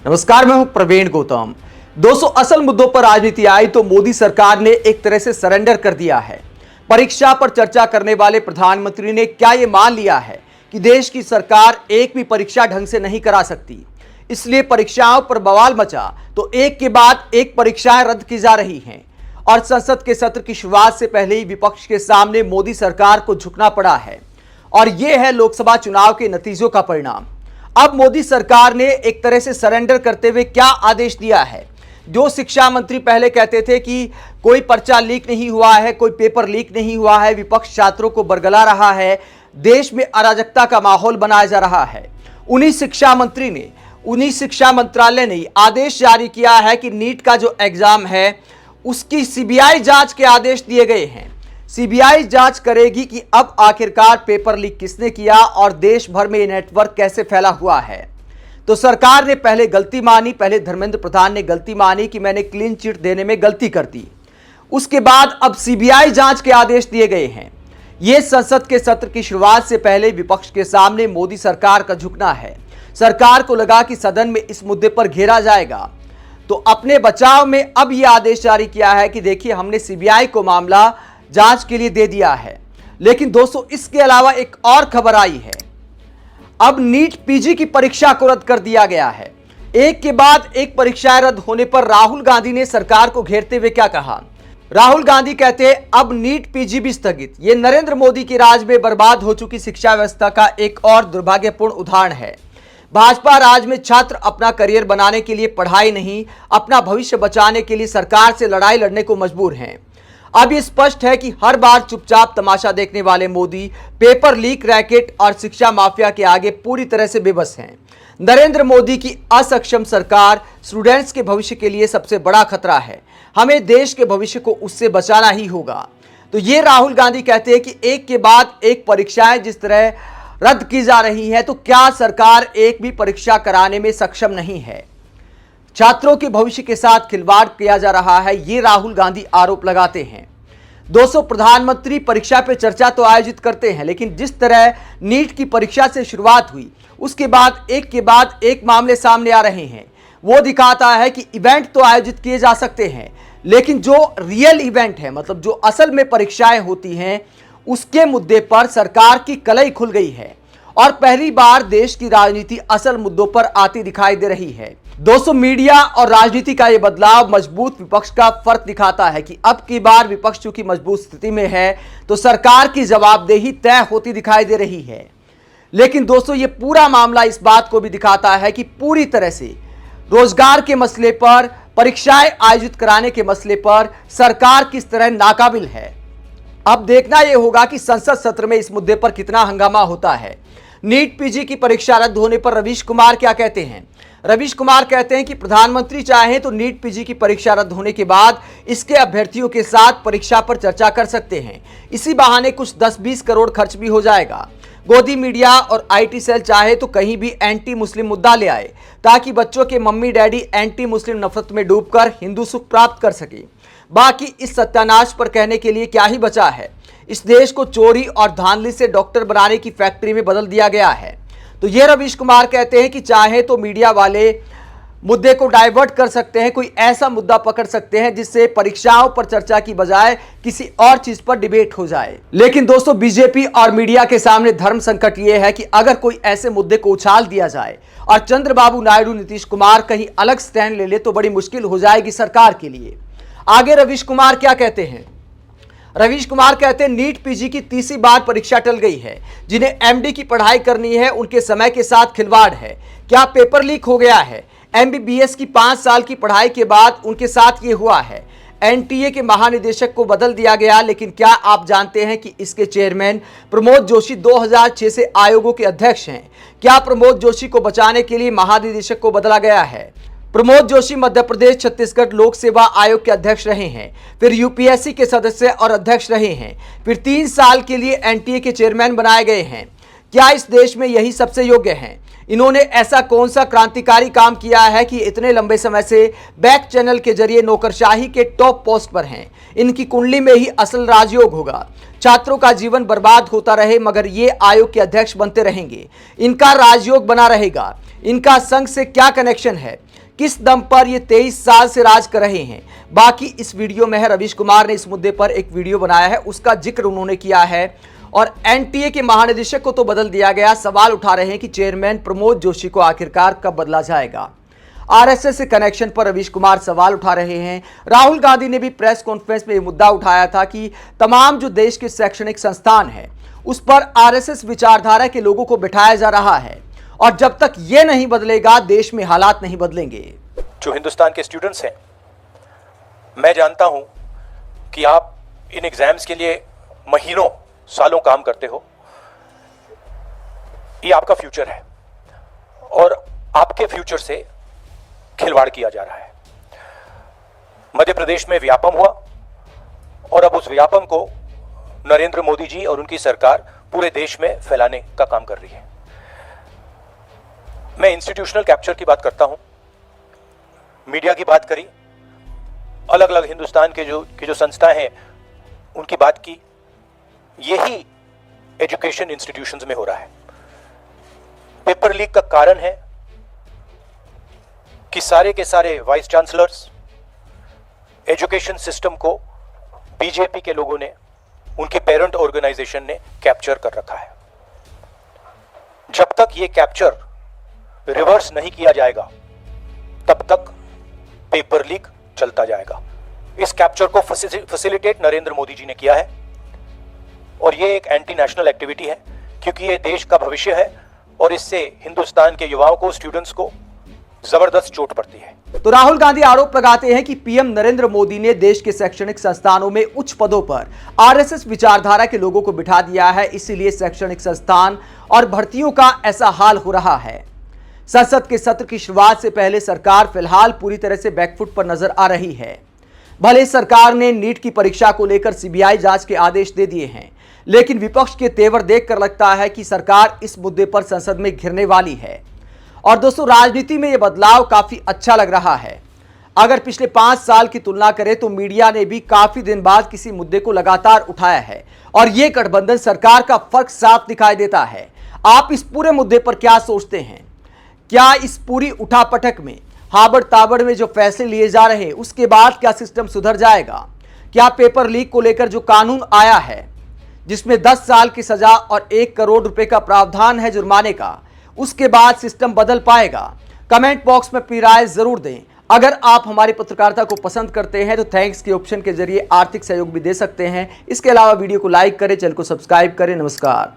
नमस्कार, मैं हूं प्रवीण गौतम। दोस्तों, असल मुद्दों पर राजनीति आई तो मोदी सरकार ने एक तरह से सरेंडर कर दिया है। परीक्षा पर चर्चा करने वाले प्रधानमंत्री ने क्या यह मान लिया है कि देश की सरकार एक भी परीक्षा ढंग से नहीं करा सकती, इसलिए परीक्षाओं पर बवाल मचा तो एक के बाद एक परीक्षाएं रद्द की जा रही हैं और संसद के सत्र की शुरुआत से पहले ही विपक्ष के सामने मोदी सरकार को झुकना पड़ा है। और यह है लोकसभा चुनाव के नतीजों का परिणाम। अब मोदी सरकार ने एक तरह से सरेंडर करते हुए क्या आदेश दिया है। जो शिक्षा मंत्री पहले कहते थे कि कोई पर्चा लीक नहीं हुआ है, कोई पेपर लीक नहीं हुआ है, विपक्ष छात्रों को बरगला रहा है, देश में अराजकता का माहौल बनाया जा रहा है, उन्हीं शिक्षा मंत्रालय ने आदेश जारी किया है कि नीट का जो एग्जाम है उसकी सीबीआई जांच के आदेश दिए गए हैं। सीबीआई जांच करेगी कि अब आखिरकार पेपर लीक किसने किया और देश भर में ये नेटवर्क कैसे फैला हुआ है। तो सरकार ने पहले गलती मानी, पहले धर्मेंद्र प्रधान ने गलती मानी कि मैंने क्लीन चिट देने में गलती कर दी। उसके बाद अब सीबीआई जांच के आदेश दिए गए हैं। यह संसद के सत्र की शुरुआत से पहले विपक्ष के सामने मोदी सरकार का झुकना है। सरकार को लगा कि सदन में इस मुद्दे पर घेरा जाएगा, तो अपने बचाव में अब यह आदेश जारी किया है कि देखिए, हमने सीबीआई को मामला जांच के लिए दे दिया है। लेकिन दोस्तों, इसके अलावा एक और खबर आई है। अब नीट पीजी की परीक्षा को रद्द कर दिया गया है। एक के बाद एक परीक्षाएं रद्द होने पर राहुल गांधी ने सरकार को घेरते हुए क्या कहा। राहुल गांधी कहते हैं अब नीट पीजी भी स्थगित। यह नरेंद्र मोदी के राज में बर्बाद हो चुकी शिक्षा व्यवस्था का एक और दुर्भाग्यपूर्ण उदाहरण है। भाजपा राज में छात्र अपना करियर बनाने के लिए पढ़ाई नहीं, अपना भविष्य बचाने के लिए सरकार से लड़ाई लड़ने को मजबूर हैं। अब ये स्पष्ट है कि हर बार चुपचाप तमाशा देखने वाले मोदी पेपर लीक रैकेट और शिक्षा माफिया के आगे पूरी तरह से बेबस हैं। नरेंद्र मोदी की असक्षम सरकार स्टूडेंट्स के भविष्य के लिए सबसे बड़ा खतरा है। हमें देश के भविष्य को उससे बचाना ही होगा। तो ये राहुल गांधी कहते हैं कि एक के बाद एक परीक्षाएं जिस तरह रद्द की जा रही हैं, तो क्या सरकार एक भी परीक्षा कराने में सक्षम नहीं है। छात्रों के भविष्य के साथ खिलवाड़ किया जा रहा है, ये राहुल गांधी आरोप लगाते हैं। दोस्तों, प्रधानमंत्री परीक्षा पर चर्चा तो आयोजित करते हैं, लेकिन जिस तरह नीट की परीक्षा से शुरुआत हुई उसके बाद एक मामले सामने आ रहे हैं। वो दिखाता है कि इवेंट तो आयोजित किए जा सकते हैं, लेकिन जो रियल इवेंट है, मतलब जो असल में परीक्षाएं होती हैं, उसके मुद्दे पर सरकार की कलई खुल गई है और पहली बार देश की राजनीति असल मुद्दों पर आती दिखाई दे रही है। दोस्तों, मीडिया और राजनीति का यह बदलाव मजबूत विपक्ष का फर्क दिखाता है कि अब की बार विपक्ष चूंकि मजबूत स्थिति में है तो सरकार की जवाबदेही तय होती दिखाई दे रही है। लेकिन दोस्तों, ये पूरा मामला इस बात को भी दिखाता है कि पूरी तरह से रोजगार के मसले पर, परीक्षाएं आयोजित कराने के मसले पर सरकार किस तरह नाकाबिल है। अब देखना यह होगा कि संसद सत्र में इस मुद्दे पर कितना हंगामा होता है। नीट पीजी की परीक्षा रद्द होने पर रवीश कुमार क्या कहते हैं। रवीश कुमार कहते हैं कि प्रधानमंत्री चाहें तो नीट पीजी की परीक्षा रद्द होने के बाद इसके अभ्यर्थियों के साथ परीक्षा पर चर्चा कर सकते हैं। इसी बहाने कुछ 10-20 करोड़ खर्च भी हो जाएगा। गोदी मीडिया और आईटी सेल चाहे तो कहीं भी एंटी मुस्लिम मुद्दा ले आए ताकि बच्चों के मम्मी डैडी एंटी मुस्लिम नफरत में डूबकर हिंदू सुख प्राप्त कर सके। बाकी इस सत्यानाश पर कहने के लिए क्या ही बचा है। इस देश को चोरी और धांधली से डॉक्टर बनाने की फैक्ट्री में बदल दिया गया है। तो ये रवीश कुमार कहते हैं कि चाहे तो मीडिया वाले मुद्दे को डाइवर्ट कर सकते हैं, कोई ऐसा मुद्दा पकड़ सकते हैं जिससे परीक्षाओं पर चर्चा की बजाय किसी और चीज पर डिबेट हो जाए। लेकिन दोस्तों, बीजेपी और मीडिया के सामने धर्म संकट यह है कि अगर कोई ऐसे मुद्दे को उछाल दिया जाए और चंद्रबाबू नायडू, नीतीश कुमार कहीं अलग स्टैंड ले ले तो बड़ी मुश्किल हो जाएगी सरकार के लिए। आगे रवीश कुमार क्या कहते हैं। रवीश कुमार कहते हैं नीट पीजी की तीसरी बार परीक्षा टल गई है। जिन्हें एमडी की पढ़ाई करनी है उनके समय के साथ खिलवाड़ है। क्या पेपर लीक हो गया है। एमबीबीएस की 5 साल की पढ़ाई के बाद उनके साथ ये हुआ है। एनटीए के महानिदेशक को बदल दिया गया, लेकिन क्या आप जानते हैं कि इसके चेयरमैन प्रमोद जोशी 2006 से आयोगों के अध्यक्ष हैं। क्या प्रमोद जोशी को बचाने के लिए महानिदेशक को बदला गया है। प्रमोद जोशी मध्य प्रदेश छत्तीसगढ़ लोक सेवा आयोग के अध्यक्ष रहे हैं, फिर यूपीएससी के सदस्य और अध्यक्ष रहे हैं, फिर 3 साल के लिए एनटीए के चेयरमैन बनाए गए हैं। क्या इस देश में यही सबसे योग्य हैं। इन्होंने ऐसा कौन सा क्रांतिकारी काम किया है कि इतने लंबे समय से बैक चैनल के जरिए नौकरशाही के टॉप पोस्ट पर हैं। इनकी कुंडली में ही असल राजयोग होगा। छात्रों का जीवन बर्बाद होता रहे मगर ये आयोग के अध्यक्ष बनते रहेंगे। इनका राजयोग बना रहेगा। इनका संघ से क्या कनेक्शन है, किस दम पर ये 23 साल से राज कर रहे हैं, बाकी इस वीडियो में है। रवीश कुमार ने इस मुद्दे पर एक वीडियो बनाया है, उसका जिक्र उन्होंने किया है। और एनटीए के महानिदेशक को तो बदल दिया गया। सवाल उठा रहे हैं कि चेयरमैन प्रमोद जोशी को आखिरकार कब बदला जाएगा। आरएसएस से कनेक्शन पर रवीश कुमार सवाल उठा रहे हैं। राहुल गांधी ने भी प्रेस कॉन्फ्रेंस में यह मुद्दा उठाया था कि तमाम जो देश के शैक्षणिक संस्थान है उस पर आरएसएस विचारधारा के लोगों को बिठाया जा रहा है और जब तक ये नहीं बदलेगा देश में हालात नहीं बदलेंगे। जो हिंदुस्तान के स्टूडेंट्स हैं, मैं जानता हूं कि आप इन एग्जाम्स के लिए महीनों सालों काम करते हो। ये आपका फ्यूचर है और आपके फ्यूचर से खिलवाड़ किया जा रहा है। मध्य प्रदेश में व्यापम हुआ और अब उस व्यापम को नरेंद्र मोदी जी और उनकी सरकार पूरे देश में फैलाने का काम कर रही है। मैं इंस्टीट्यूशनल कैप्चर की बात करता हूं, मीडिया की बात करी, अलग अलग हिंदुस्तान के जो संस्थाएं हैं उनकी बात की। यही एजुकेशन इंस्टीट्यूशंस में हो रहा है। पेपर लीक का कारण है कि सारे के सारे वाइस चांसलर्स, एजुकेशन सिस्टम को बीजेपी के लोगों ने, उनके पेरेंट ऑर्गेनाइजेशन ने कैप्चर कर रखा है। जब तक ये कैप्चर रिवर्स नहीं किया जाएगा तब तक पेपर लीक चलता जाएगा। इस कैप्चर को फैसिलिटेट नरेंद्र मोदी जी ने किया है और ये एक एंटी नेशनल एक्टिविटी है क्योंकि ये देश का भविष्य है और इससे हिंदुस्तान के युवाओं को, स्टूडेंट्स को जबरदस्त चोट पड़ती है। तो राहुल गांधी आरोप लगाते हैं कि पीएम नरेंद्र मोदी ने देश के शैक्षणिक संस्थानों में उच्च पदों पर आरएसएस विचारधारा के लोगों को बिठा दिया है, इसीलिए शैक्षणिक संस्थान और भर्तियों का ऐसा हाल हो रहा है। संसद के सत्र की शुरुआत से पहले सरकार फिलहाल पूरी तरह से बैकफुट पर नजर आ रही है। भले सरकार ने नीट की परीक्षा को लेकर सीबीआई जांच के आदेश दे दिए हैं, लेकिन विपक्ष के तेवर देखकर लगता है कि सरकार इस मुद्दे पर संसद में घिरने वाली है। और दोस्तों, राजनीति में यह बदलाव काफी अच्छा लग रहा है। अगर पिछले 5 साल की तुलना करें तो मीडिया ने भी काफी दिन बाद किसी मुद्दे को लगातार उठाया है और यह गठबंधन सरकार का फर्क साफ दिखाई देता है। आप इस पूरे मुद्दे पर क्या सोचते हैं? क्या इस पूरी उठापटक में, हाबड़ ताबड़ में जो फैसले लिए जा रहे हैं उसके बाद क्या सिस्टम सुधर जाएगा? क्या पेपर लीक को लेकर जो कानून आया है जिसमें 10 साल की सजा और 1 करोड़ रुपए का प्रावधान है जुर्माने का, उसके बाद सिस्टम बदल पाएगा? कमेंट बॉक्स में अपनी राय जरूर दें। अगर आप हमारी पत्रकारिता को पसंद करते हैं तो थैंक्स के ऑप्शन के जरिए आर्थिक सहयोग भी दे सकते हैं। इसके अलावा वीडियो को लाइक करें, चैनल को सब्सक्राइब करें। नमस्कार।